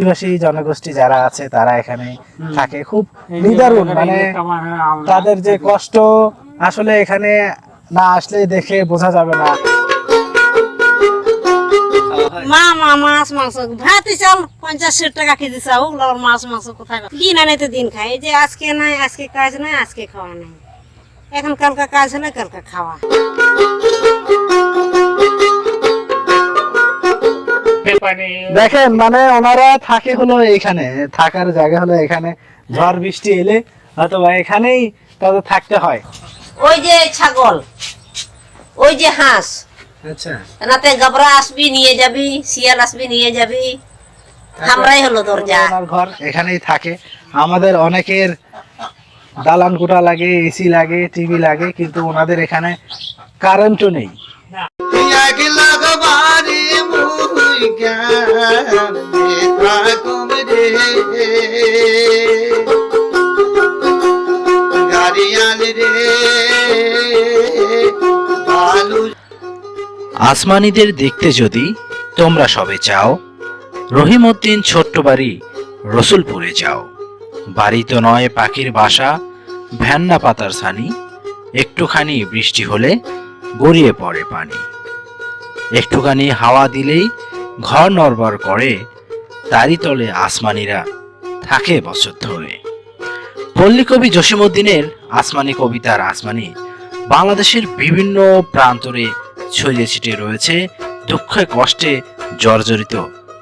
আদিবাসী জনগোষ্ঠী যারা আছে তারা এখানে থাকে, খুব নিদারুণ, মানে তাদের যে কষ্ট আসলে এখানে না আসলে দেখে বোঝা যাবে না। মামা মাছ মাংস ভাতই চাল 50-60 টাকা কেজি চাল, ওগুলো মাছ মাংস কোথায় দিন আনাইতে দিন খাই। এই যে আজকে নাই, আজকে কাজ নাই, আজকে খাওয়া নাই, এখন কালকা কাজ হলে কালকা খাওয়া। দেখেন মানে ওনারা থাকে হলো এখানে, থাকার জায়গা হলো এখানে, ঝড় বৃষ্টি এলে অথবা এখানেই তাদের থাকতে হয়। ওই যে ছাগল, ওই যে হাঁস, আচ্ছা, রাতে গাবরা আসবি নিয়ে যাবি, শিয়াল আসবি নিয়ে যাবি, আমরাই হলো দরজা। ওনার ঘর এখানেই থাকে। আমাদের অনেকের দালান কোঠা লাগে, এসি লাগে, টিভি লাগে, কিন্তু ওনাদের এখানে কারেন্টও নেই। আসমানীদের দেখতে যদি তোমরা সবে চাও, রহিমউদ্দিন ছোট্ট বাড়ি রসুলপুরে যাও। বাড়ি তো নয় পাখির বাসা, ভ্যান্না পাতার ছানি, একটুখানি বৃষ্টি হলে গড়িয়ে পড়ে পানি। একটুখানি হাওয়া দিলেই ঘর নড়বড় করে, তারই তলে আসমানীরা থাকে বছর ধরে। পল্লীকবি জসীমউদ্দিনের আসমানী কবিতার আসমানী বাংলাদেশের বিভিন্ন প্রান্তরে ছড়িয়ে ছিটিয়ে রয়েছে। দুঃখে কষ্টে জর্জরিত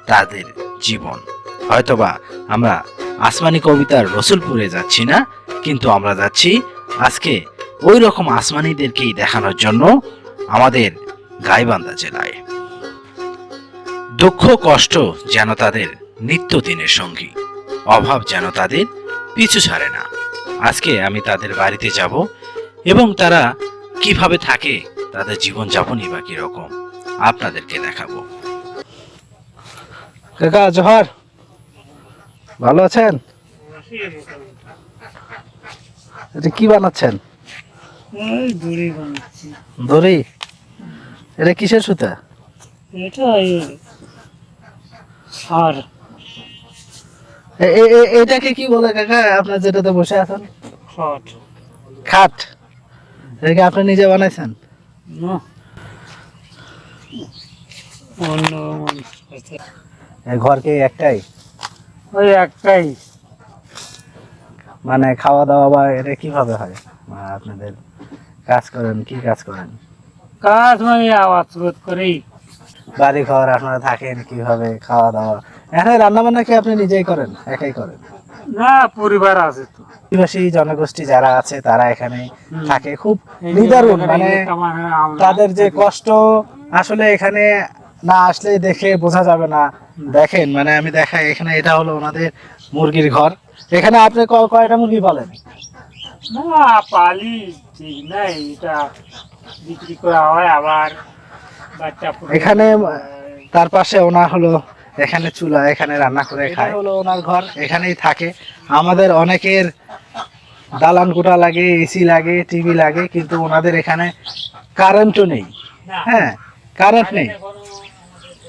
তাদের জীবন। হয়তোবা আমরা আসমানী কবিতার রসুলপুরে যাচ্ছি না, কিন্তু আমরা যাচ্ছি আজকে ওই রকম আসমানীদেরকেই দেখানোর জন্য আমাদের গাইবান্ধা জেলায়। দুঃখ কষ্ট যেন তাদের নিত্যদিনের সঙ্গী, অভাব যেন তাদের পিছু ছাড়ে না। আজকে আমি তাদের বাড়িতে যাব এবং তারা কিভাবে থাকে, তাদের জীবনযাপনই বা কিরকম আপনাদেরকে দেখাবো। কাকা জোহার, ভালো আছেন? এটা কি বানাচ্ছেন? দড়ি? এটা কিসের সুতা? এটাকে কি বলে কাকা আপনার যেটাতে বসে আছেন? খাট। এটাকে আপনি নিজে বানাইছেন? ঘর কি একটাই? ওই একটাই। মানে খাওয়া দাওয়া বা এটা কিভাবে হয়? আপনাদের কাজ করেন, কি কাজ করেন? কাজ মানে আওয়াজ বোধ করেই। বাড়ি ঘর আপনারা থাকেন কিভাবে, খাওয়া দাওয়া? এখানে রান্না বান্না কি আপনি নিজেই করেন, একাই করেন? না, পরিবার আছে তো। আদিবাসী জনগোষ্ঠী যারা আছে তারা এখানে থাকে, খুব নিদারুণ, মানে তাদের যে কষ্ট আসলে এখানে না আসলে দেখে বোঝা যাবে না। দেখেন মানে আমি দেখাই, এখানে এটা হলো ওনাদের মুরগির ঘর। এখানে আপনি কয়টা মুরগি পালেন? না, পালি ঠিক নাই, এটা বিক্রি করা হয়, আবার বাচ্চা এখানে তার পাশে ওনার হলো এখানে চুলা, এখানে রান্না করে খায়, হলো ওনার ঘর, এখানেই থাকে। আমাদের অনেকের দালান কোঠা লাগে, এসি লাগে, টিভি লাগে, কিন্তু ওনাদের এখানে কারেন্টও নেই। হ্যাঁ, কারেন্ট নেই।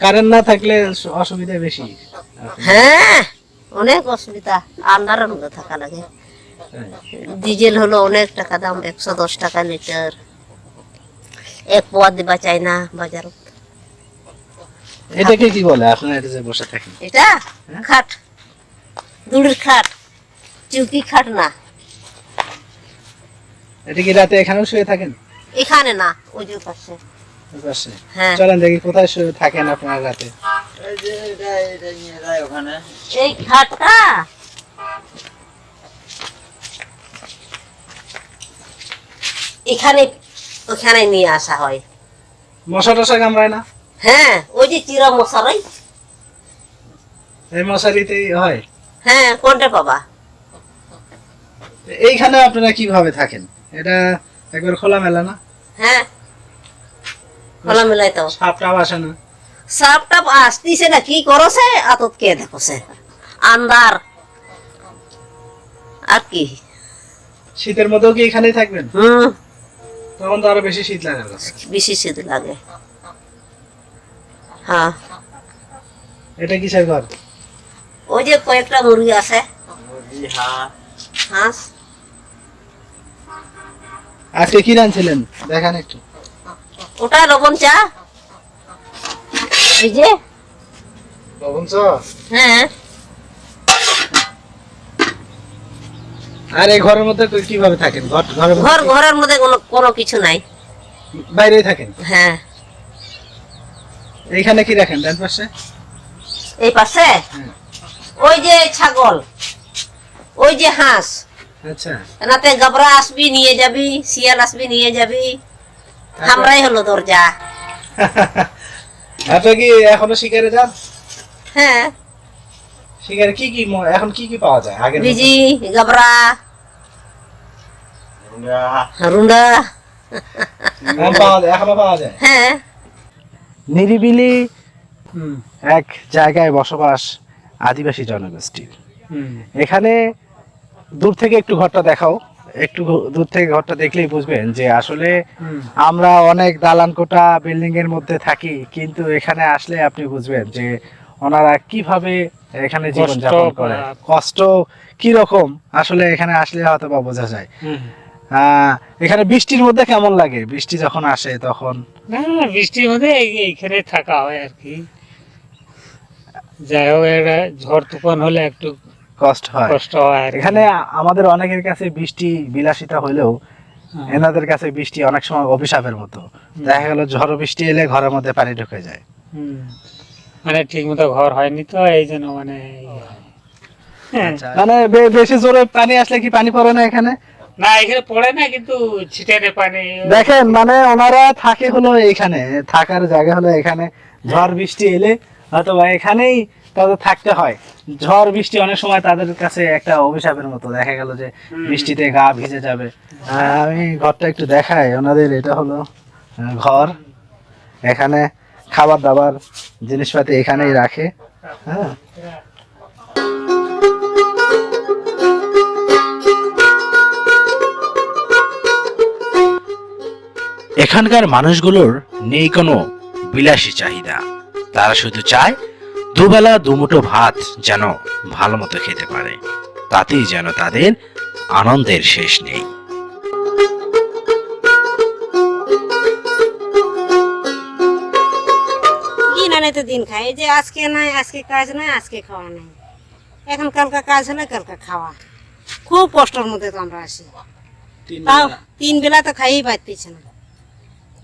কারেন্ট না থাকলে অসুবিধা বেশি। হ্যাঁ, অনেক অসুবিধা, আন্ধারের মধ্যে থাকা লাগে। ডিজেল হলো অনেক টাকা দাম, 110 টাকা লিটার। এক পোয়া দিবা চাই না বাজার। এটাকে কি বলে আপনারা এটা যে বসে থাকেন? এটা খাট, দড়ির খাট, চৌকি খাট না। এটা কি রাতে এখানেও শুয়ে থাকেন? এখানে না, ওই যে পাশে। ওই পাশে? হ্যাঁ, চলেন দেখি কোথায় শুয়ে থাকেন আপনারা রাতে। এই খাটটা এখানে ওখানে নিয়ে আসা হয়। মশা টশা কামড়ায় না? হ্যাঁ, ওই যে চিরা মশারাই। এই মশারিতেই হয়? হ্যাঁ, কোনটা পাবা? এইখানে আপনারা কিভাবে থাকেন? এটা একবার খোলা মেলা না? হ্যাঁ, খোলা মেলাই তো। সাপ টাপ আসে না? সাপ টাপ আসতিছে না, কি করছে আতত কে দেখছে, আন্দার আর কি। শীতের মধ্যেও কি এখানেই থাকবেন? তখন তো আরো বেশি শীত লাগে। বেশি শীত লাগে। হ্যাঁ, এটা কিসের ঘর? ওই যে কয়েকটা মুরগি আছে, হাঁস। আজকে কি রাঁধছিলেন দেখেন একটু। ওটা লবণ চা। এই যে লবণ হ্যাঁ, আর এই ঘরের মধ্যে কিভাবে থাকেন? ঘরের মধ্যে ঘরের মধ্যে কোনো কিছু নাই। বাইরেই থাকেন? হ্যাঁ। এইখানে কি রাখেন ডান পাশে? এই পাশে হ্যাঁ। ওই যে ছাগল, ওই যে হাঁস। আচ্ছা, রাতে গাবরা আসবি নিয়ে যাবি, শিয়াল আসবি নিয়ে যাবি, আমরাই হলো দরজা। আপনি কি এখনো শিকারে যান? হ্যাঁ, শিকারে কি কি এখন কি কি পাওয়া যায়? আগের মতো? বিজি, গাবরা, রুন্ডা। এখন পাওয়া যায়, এখনো পাওয়া যায়। হ্যাঁ। নিরিবিলি এক জায়গায় বসবাস আদিবাসী জনগোষ্ঠীর। এখানে দূর থেকে একটু ঘরটা দেখাও, একটু দূর থেকে ঘরটা দেখলেই বুঝবেন যে আসলে আমরা অনেক দালান কোঠা বিল্ডিং এর মধ্যে থাকি, কিন্তু এখানে আসলে আপনি বুঝবেন যে ওনারা কিভাবে এখানে জীবন যাপন করে, কষ্ট কি রকম আসলে এখানে আসলে হয়তো বা বোঝা যায়। এখানে বৃষ্টির মধ্যে কেমন লাগে? বৃষ্টি যখন আসে তখন? না, বৃষ্টির মধ্যে এইখানে থাকা হয় আর কি। যাই হোক, একটা ঝড় তুফান হলে একটু কষ্ট হয়। কষ্ট হয় আর কি। এখানে আমাদের অনেকের কাছে বৃষ্টি বিলাসিতা হলেও এনাদের কাছে বৃষ্টি অনেক সময় অভিশাপের মতো। দেখা গেল ঝড় বৃষ্টি এলে ঘরের মধ্যে পানি ঢুকে যায়। মানে ঠিক মতো ঘর হয়নি তো এই জন্য মানে মানে বেশি জোরে পানি আসলে কি পানি পড়ে না এখানে? না, এখানে পড়ে না, কিন্তু ছিটানে পানি। দেখেন মানে ওনারা থাকে হলো এইখানে, থাকার জায়গা হলো এখানে। ঝড় বৃষ্টি এলে হয়তো বা এখানেই তাদের থাকতে হয়। ঝড় বৃষ্টি অনেক সময় তাদের কাছে একটা অভিশাপের মতো। দেখা গেল যে বৃষ্টিতে গা ভিজে যাবে। আমি ঘরটা একটু দেখাই ওনাদের। এটা হলো ঘর, এখানে খাবার দাবার জিনিসপাতি এখানেই রাখে। হ্যাঁ, এখানকার মানুষগুলোর নেই কোনো বিলাসী চাহিদা। তারা শুধু চায় দুবেলা দুমুঠো ভাত যেন ভালো মতো খেতে পারে, তাতেই যেন তাদের আনন্দের শেষ নেই। দিন আনাইতে দিন খাই। এই যে আজকে নাই, আজকে কাজ নাই, আজকে খাওয়া নাই। এখন কালকা কাজ হলে কালকা খাওয়া। খুব কষ্টের মধ্যে তো আমরা আসি। তাও 3 বেলা তো খাইই পাইতেছে না।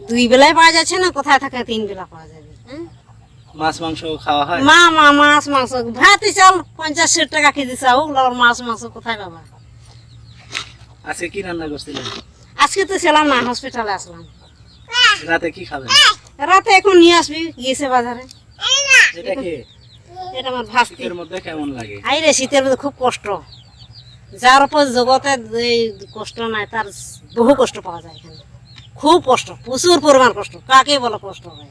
2 বেলায় পাওয়া যাচ্ছে না, কোথায় থাকে 3 বেলা পাওয়া যাবে? হ্যাঁ? মাছ মাংস খাওয়া হয়? মাছ মাংস ভাতই চাল 50-60 টাকা কেজি চাও, ওগুলোর মাছ মাংস কোথায় পাবা? আজকে কি রান্না করছিলেন? আজকে তো ছিলাম না, হসপিটালে আসলাম। রাতে কি খাবেন? রাতে এখন নিয়ে আসবি, গিয়েছে বাজারে। এটা কি? এটা আমার ভাস্তি। শীতের মধ্যে কেমন লাগে? আই রে, শীতের মধ্যে খুব কষ্ট। যার উপর জগতে এই কষ্ট নাই, তার বহু কষ্ট পাওয়া যায় এখানে। খুব কষ্ট, প্রচুর পরিমাণ কষ্ট। কাকে বলে কষ্ট হয়?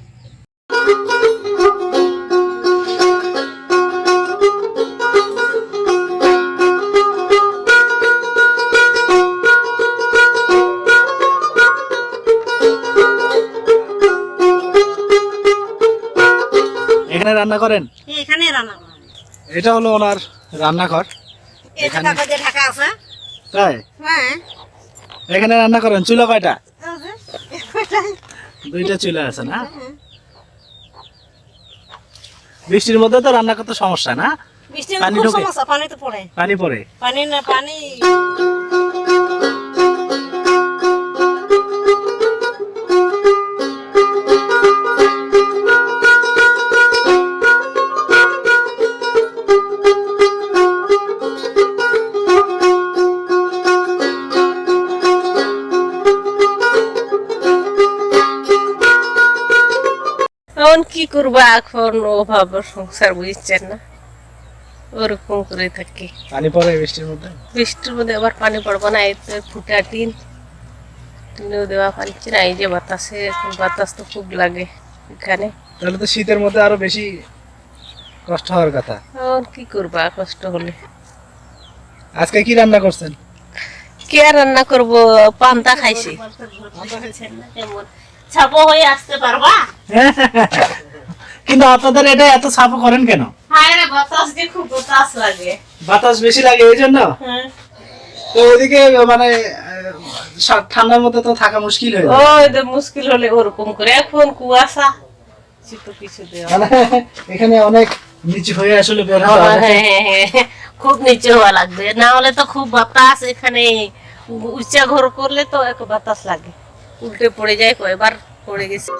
এখানে রান্না করেন? এখানে রান্না করা হয়। এটা হলো ওনার রান্নাঘর। এই যে কাগজে ঢাকা আছে। তাই হ্যাঁ, এখানে রান্না করেন? চুলা কয়টা? এই যে, 2টা চুলা আছে না? বৃষ্টির মধ্যে তো রান্না করতে সমস্যা না? বৃষ্টির পানি খুব ঢোকে? সমস্যা, পানি তো পড়ে। পানি পড়ে? পানি না পানি। এখন কি করবো, এখন অভাব সংসার বুঝছেন না, ওরকম করে থাকি। পানি পড়ে বৃষ্টির মধ্যে? বৃষ্টির মধ্যে আবার পানি পড়বো না, এই তো ফুটা টিন, টিনেও দেওয়া পারছি না। এই যে বাতাসে, এখন বাতাস তো খুব লাগে এখানে। তাহলে তো শীতের মধ্যে আরো বেশি কষ্ট হওয়ার কথা। এখন কি করবা, কষ্ট হলে। আজকে কি রান্না করছেন? কি আর রান্না করবো, পান্তা খাইছি। ছাপো হয়ে আসতে পারবা? কিন্তু আপনাদের এটা এত সাফ করেন কেন? হ্যাঁ রে, বাতাস যে খুব বাতাস লাগে। বাতাস বেশি লাগে এই জন্য। হ্যাঁ, তো ওদিকে মানে ঠান্ডার মধ্যে তো থাকা মুশকিল হয়ে যায়। ওই তো মুশকিল হলে ওরকম করে। এখন কুয়াশা, শীত কিছু দেওয়া। মানে এখানে অনেক নিচু হয়ে আসলে বের হতে হবে। হ্যাঁ, খুব নিচে হওয়া লাগবে, না হলে তো খুব বাতাস। এখানে উঁচা ঘর করলে তো এক বাতাস লাগে, উল্টে পড়ে যায়, কয়বার পড়ে গেছে।